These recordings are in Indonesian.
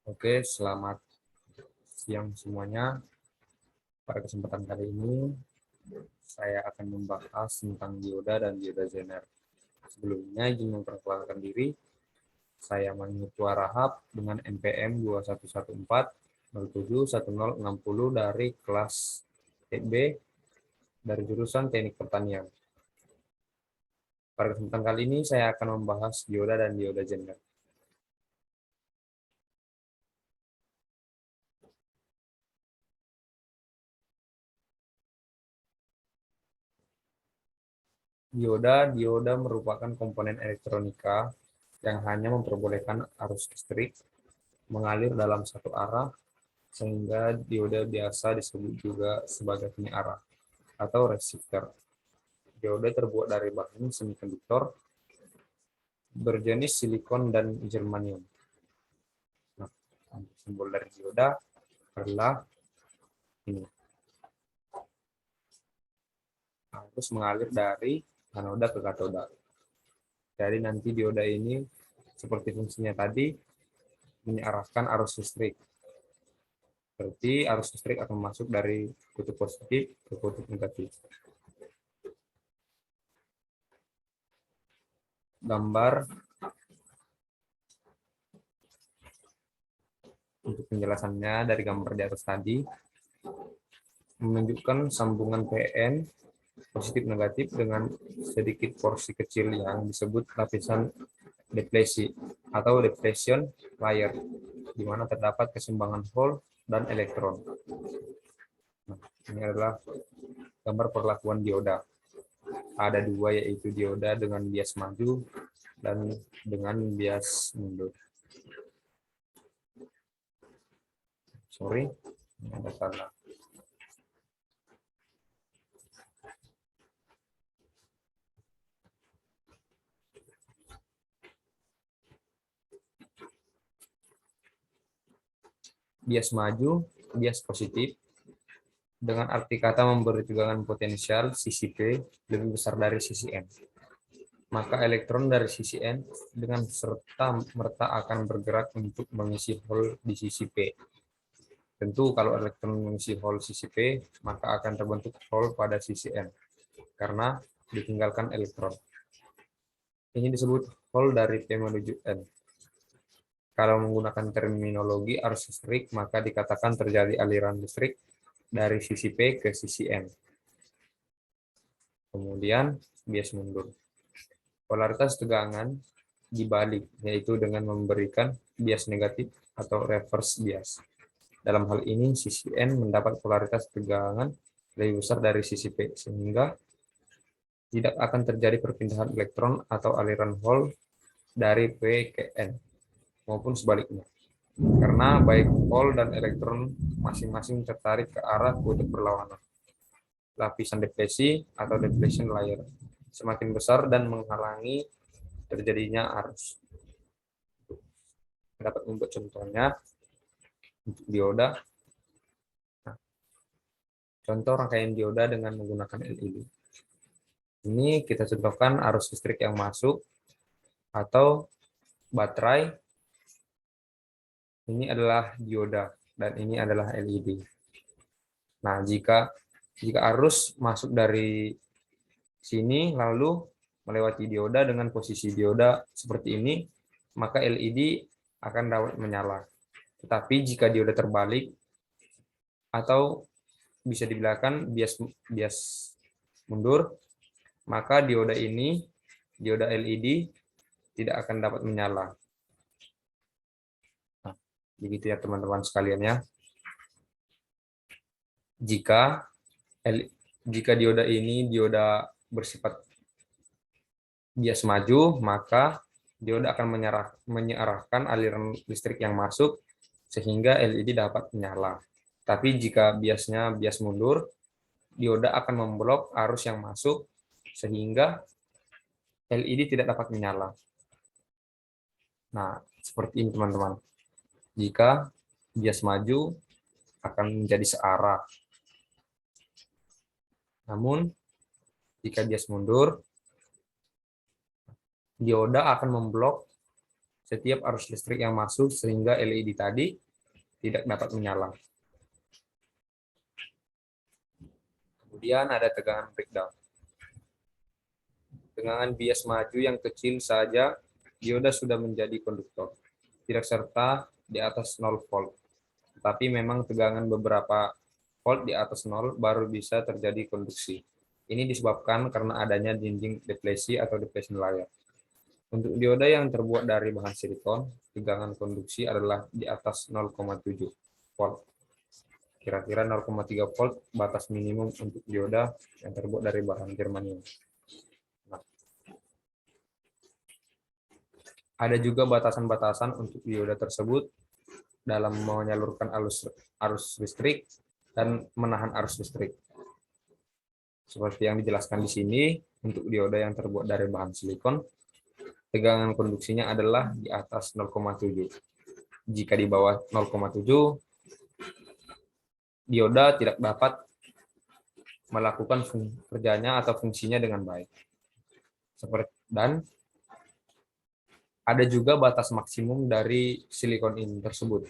Oke, selamat siang semuanya. Pada kesempatan kali ini, saya akan membahas tentang dioda dan dioda Zener. Sebelumnya, izin memperkenalkan diri. Saya Manihutwa Rahab dengan NPM 2114071060 dari kelas TB dari jurusan Teknik Pertanian. Pada kesempatan kali ini, saya akan membahas dioda dan dioda Zener. Dioda merupakan komponen elektronika yang hanya memperbolehkan arus listrik mengalir dalam satu arah, sehingga dioda biasa disebut juga sebagai penyearah atau resistor. Dioda terbuat dari bahan semikonduktor berjenis silikon dan germanium. Nah, simbol dari dioda adalah ini. Arus mengalir dari anoda ke katoda. Jadi nanti dioda ini seperti fungsinya tadi menyearahkan arus listrik. Berarti arus listrik akan masuk dari kutub positif ke kutub negatif. Gambar untuk penjelasannya dari gambar di atas tadi menunjukkan sambungan PN positif negatif dengan sedikit porsi kecil yang disebut lapisan deplesi atau depletion layer, di mana terdapat keseimbangan hole dan elektron. Nah, ini adalah gambar perlakuan dioda. Ada dua, yaitu dioda dengan bias maju dan dengan bias mundur. Sorry, ada salah. Bias maju, bias positif, dengan arti kata memberi tegangan potensial sisi P lebih besar dari sisi N. Maka elektron dari sisi N dengan serta-merta akan bergerak untuk mengisi hole di sisi P. Tentu kalau elektron mengisi hole sisi P, maka akan terbentuk hole pada sisi N, karena ditinggalkan elektron. Ini disebut hole dari P menuju N. Kalau menggunakan terminologi arus listrik, maka dikatakan terjadi aliran listrik dari sisi P ke sisi N. Kemudian bias mundur. Polaritas tegangan dibalik, yaitu dengan memberikan bias negatif atau reverse bias. Dalam hal ini, sisi N mendapat polaritas tegangan lebih besar dari sisi P, sehingga tidak akan terjadi perpindahan elektron atau aliran hole dari P ke N, maupun sebaliknya. Karena baik hole dan elektron masing-masing tertarik ke arah kutub berlawanan. Lapisan depresi atau depletion layer semakin besar dan menghalangi terjadinya arus. Dapat membuat contohnya untuk dioda. Nah, contoh rangkaian dioda dengan menggunakan LED. Ini kita contohkan arus listrik yang masuk atau baterai. Ini adalah dioda dan ini adalah LED. Nah, jika arus masuk dari sini lalu melewati dioda dengan posisi dioda seperti ini, maka LED akan dapat menyala. Tetapi jika dioda terbalik atau bisa dibilangkan bias mundur, maka dioda LED tidak akan dapat menyala. Nah, begitu ya teman-teman sekalian ya. Jika dioda bersifat bias maju, maka dioda akan menyearahkan aliran listrik yang masuk sehingga LED dapat menyala. Tapi jika biasnya bias mundur, dioda akan memblok arus yang masuk sehingga LED tidak dapat menyala. Nah, seperti ini teman-teman. Jika bias maju akan menjadi searah. Namun, jika bias mundur, dioda akan memblok setiap arus listrik yang masuk sehingga LED tadi tidak dapat menyala. Kemudian ada tegangan breakdown. Tegangan bias maju yang kecil saja dioda sudah menjadi konduktor, tidak serta di atas 0 volt. Tapi memang tegangan beberapa volt di atas 0 baru bisa terjadi konduksi. Ini disebabkan karena adanya dinding deplesi atau depletion layer. Untuk dioda yang terbuat dari bahan silikon, tegangan konduksi adalah di atas 0,7 volt. Kira-kira 0,3 volt batas minimum untuk dioda yang terbuat dari bahan germanium. Nah, ada juga batasan-batasan untuk dioda tersebut dalam menyalurkan arus listrik dan menahan arus listrik. Seperti yang dijelaskan di sini, untuk dioda yang terbuat dari bahan silikon, tegangan konduksinya adalah di atas 0,7. Jika di bawah 0,7, dioda tidak dapat melakukan kerjanya atau fungsinya dengan baik. Dan ada juga batas maksimum dari silikon ini tersebut.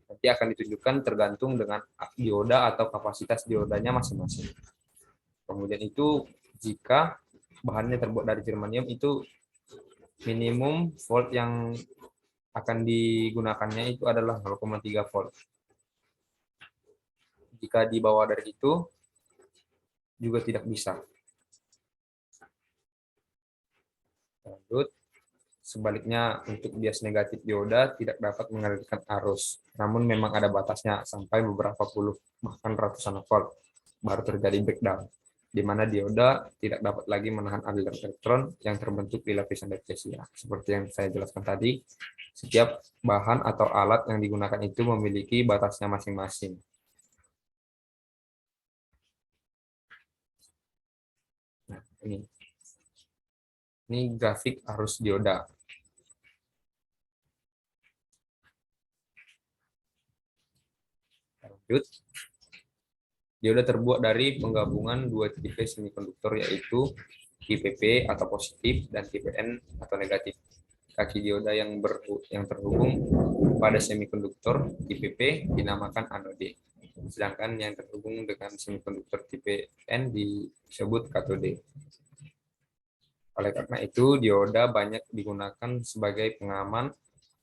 Nanti akan ditunjukkan tergantung dengan dioda atau kapasitas diodanya masing-masing. Kemudian itu jika bahannya terbuat dari germanium itu minimum volt yang akan digunakannya itu adalah 0,3 volt. Jika di bawah dari itu juga tidak bisa. Lanjut, sebaliknya untuk bias negatif dioda tidak dapat mengalirkan arus, namun memang ada batasnya sampai beberapa puluh bahkan ratusan volt baru terjadi breakdown, di mana dioda tidak dapat lagi menahan aliran elektron yang terbentuk di lapisan deplesia. Seperti yang saya jelaskan tadi, setiap bahan atau alat yang digunakan itu memiliki batasnya masing-masing. Nah, ini grafik arus dioda. Lanjut. Dioda terbuat dari penggabungan dua tipe semikonduktor yaitu tipe P atau positif dan tipe N atau negatif. Kaki dioda yang terhubung pada semikonduktor tipe P dinamakan anode, sedangkan yang terhubung dengan semikonduktor tipe N disebut katode. Oleh karena itu, dioda banyak digunakan sebagai pengaman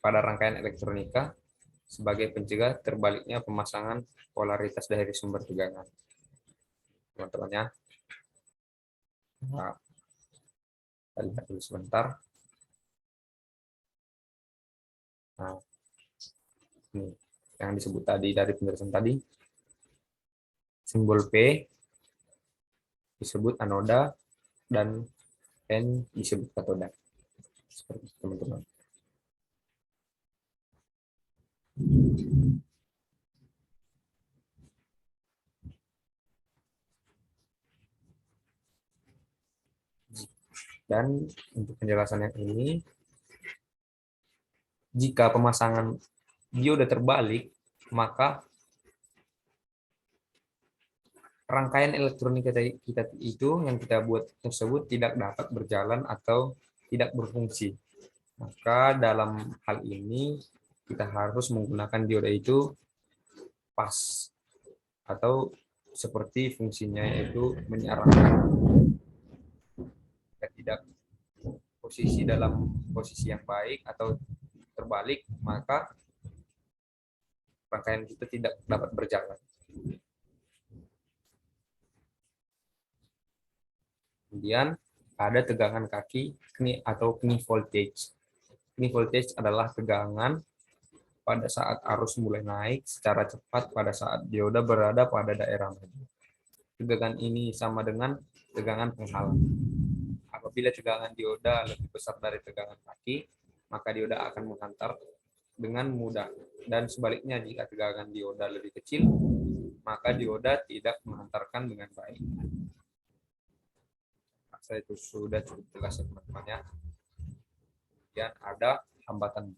pada rangkaian elektronika sebagai pencegah terbaliknya pemasangan polaritas dari sumber tegangan. Teman-teman ya. Nah, kita lihat dulu sebentar. Nah, ini yang disebut tadi dari penjelasan tadi. Simbol P disebut anoda dan N disebut katoda. Seperti itu, teman-teman. Dan untuk penjelasan yang ini, jika pemasangan dioda terbalik, maka rangkaian elektronik kita itu yang kita buat tersebut tidak dapat berjalan atau tidak berfungsi. Maka dalam hal ini kita harus menggunakan dioda itu pas atau seperti fungsinya yaitu menyiarkan. Jika tidak posisi dalam posisi yang baik atau terbalik, maka rangkaian kita tidak dapat berjalan. Kemudian ada tegangan kaki atau knee voltage. Knee voltage adalah tegangan pada saat arus mulai naik secara cepat pada saat dioda berada pada daerah maju. Tegangan ini sama dengan tegangan penghalang. Apabila tegangan dioda lebih besar dari tegangan kaki, maka dioda akan menghantar dengan mudah. Dan sebaliknya, jika tegangan dioda lebih kecil, maka dioda tidak menghantarkan dengan baik. Saya itu sudah cukup jelas ya teman-teman ya. Kemudian ada hambatan.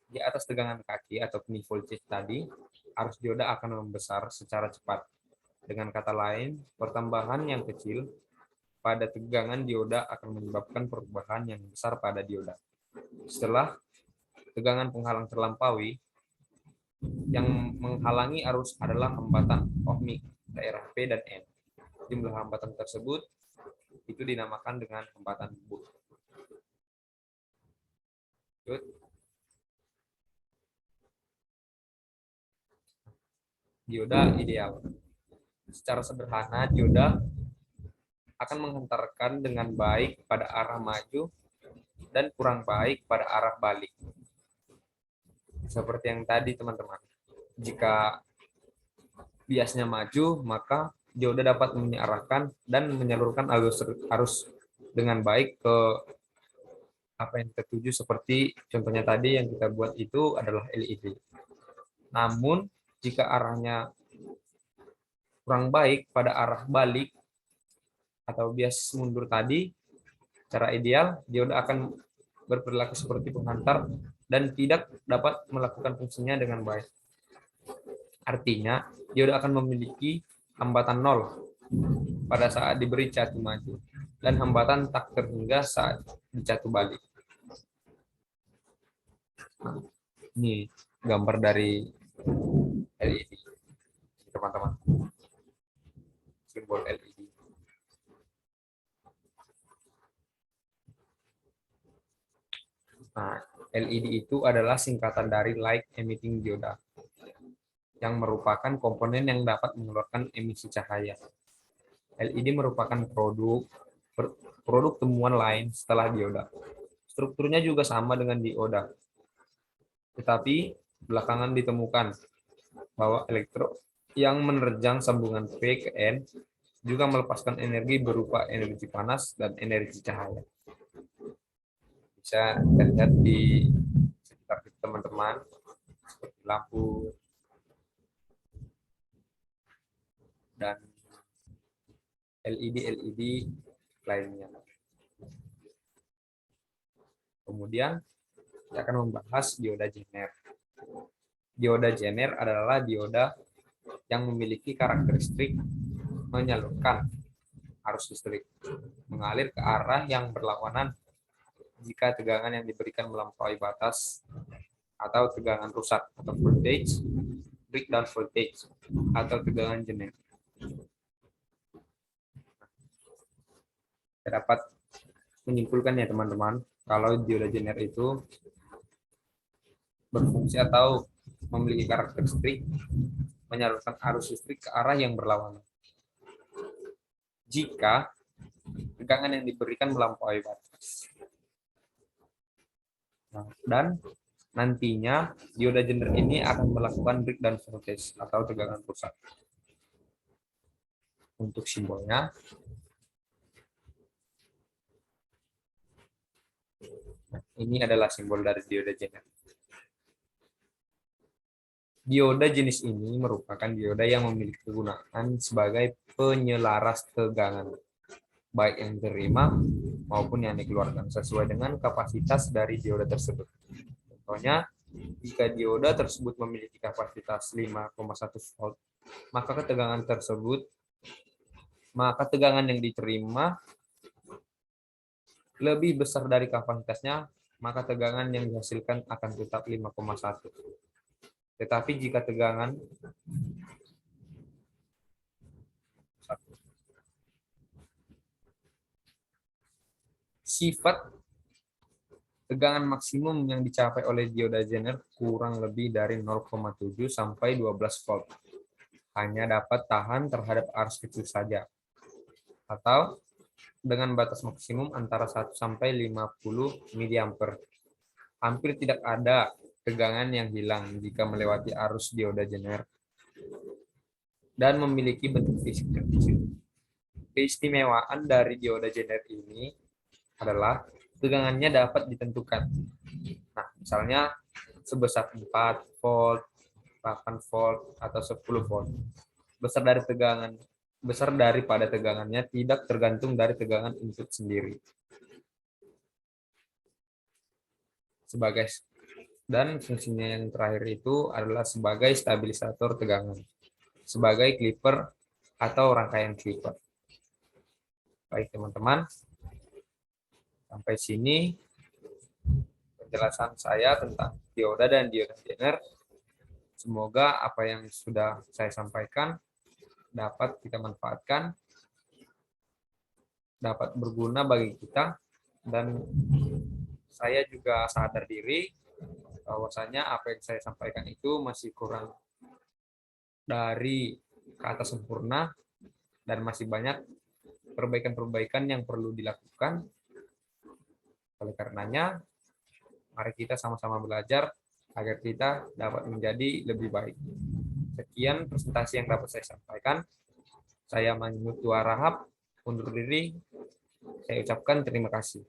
Di atas tegangan kaki atau knee voltage tadi, arus dioda akan membesar secara cepat. Dengan kata lain, pertambahan yang kecil pada tegangan dioda akan menyebabkan perubahan yang besar pada dioda. Setelah tegangan penghalang terlampaui, yang menghalangi arus adalah hambatan ohmik daerah P dan N. Jumlah hambatan tersebut itu dinamakan dengan hambatan Booth. Dioda ideal. Secara sederhana, dioda akan menghantarkan dengan baik pada arah maju dan kurang baik pada arah balik. Seperti yang tadi teman-teman. Jika biasnya maju, maka dioda dapat mengarahkan dan menyalurkan arus dengan baik ke apa yang tertuju, seperti contohnya tadi yang kita buat itu adalah LED. Namun, jika arahnya kurang baik pada arah balik atau bias mundur tadi, secara ideal dioda akan berperilaku seperti penghantar dan tidak dapat melakukan fungsinya dengan baik. Artinya, dioda akan memiliki hambatan 0 pada saat diberi catu maju dan hambatan tak terhingga saat dicatu balik. Nah, ini gambar dari LED, teman-teman. Simbol LED. Nah, LED itu adalah singkatan dari light emitting dioda, yang merupakan komponen yang dapat mengeluarkan emisi cahaya. LED merupakan produk temuan lain setelah dioda. Strukturnya juga sama dengan dioda, tetapi belakangan ditemukan bahwa elektron yang menerjang sambungan P ke N juga melepaskan energi berupa energi panas dan energi cahaya. Bisa terlihat di sekitar teman-teman, seperti lampu dan LED lainnya. Kemudian kita akan membahas dioda Zener. Dioda Zener adalah dioda yang memiliki karakteristik menyalurkan arus listrik mengalir ke arah yang berlawanan jika tegangan yang diberikan melampaui batas atau tegangan rusak atau voltage, breakdown voltage atau tegangan Zener. Kita dapat menyimpulkan ya teman-teman, kalau dioda Zener itu berfungsi atau memiliki karakteristik menyalurkan arus listrik ke arah yang berlawanan jika tegangan yang diberikan melampaui batas. Nah, dan nantinya dioda Zener ini akan melakukan breakdown voltage atau tegangan rusak. Untuk simbolnya, ini adalah simbol dari dioda Zener. Dioda jenis ini merupakan dioda yang memiliki kegunaan sebagai penyelaras tegangan, baik yang diterima maupun yang dikeluarkan, sesuai dengan kapasitas dari dioda tersebut. Contohnya, jika dioda tersebut memiliki kapasitas 5,1 volt, maka tegangan yang diterima lebih besar dari kapasitasnya, maka tegangan yang dihasilkan akan tetap 5,1. Tetapi jika tegangan sifat tegangan maksimum yang dicapai oleh dioda Zener kurang lebih dari 0,7 sampai 12 volt. Hanya dapat tahan terhadap arus kecil saja. Atau dengan batas maksimum antara 1 sampai 50 mA. Hampir tidak ada tegangan yang hilang jika melewati arus dioda Zener dan memiliki bentuk fisik terkecil. Keistimewaan dari dioda Zener ini adalah tegangannya dapat ditentukan. Nah, misalnya sebesar 4 volt, 8 volt, atau 10 volt. Besar daripada tegangannya tidak tergantung dari tegangan input sendiri. Dan fungsinya yang terakhir itu adalah sebagai stabilisator tegangan, sebagai clipper atau rangkaian clipper. Baik teman-teman, sampai sini penjelasan saya tentang dioda dan dioda Zener. Semoga apa yang sudah saya sampaikan dapat kita manfaatkan, dapat berguna bagi kita, dan saya juga sadar diri bahwasanya apa yang saya sampaikan itu masih kurang dari kata sempurna dan masih banyak perbaikan-perbaikan yang perlu dilakukan. Oleh karenanya, mari kita sama-sama belajar agar kita dapat menjadi lebih baik. Sekian presentasi yang dapat saya sampaikan. Saya Manyu Tua Rahab, undur diri. Saya ucapkan terima kasih.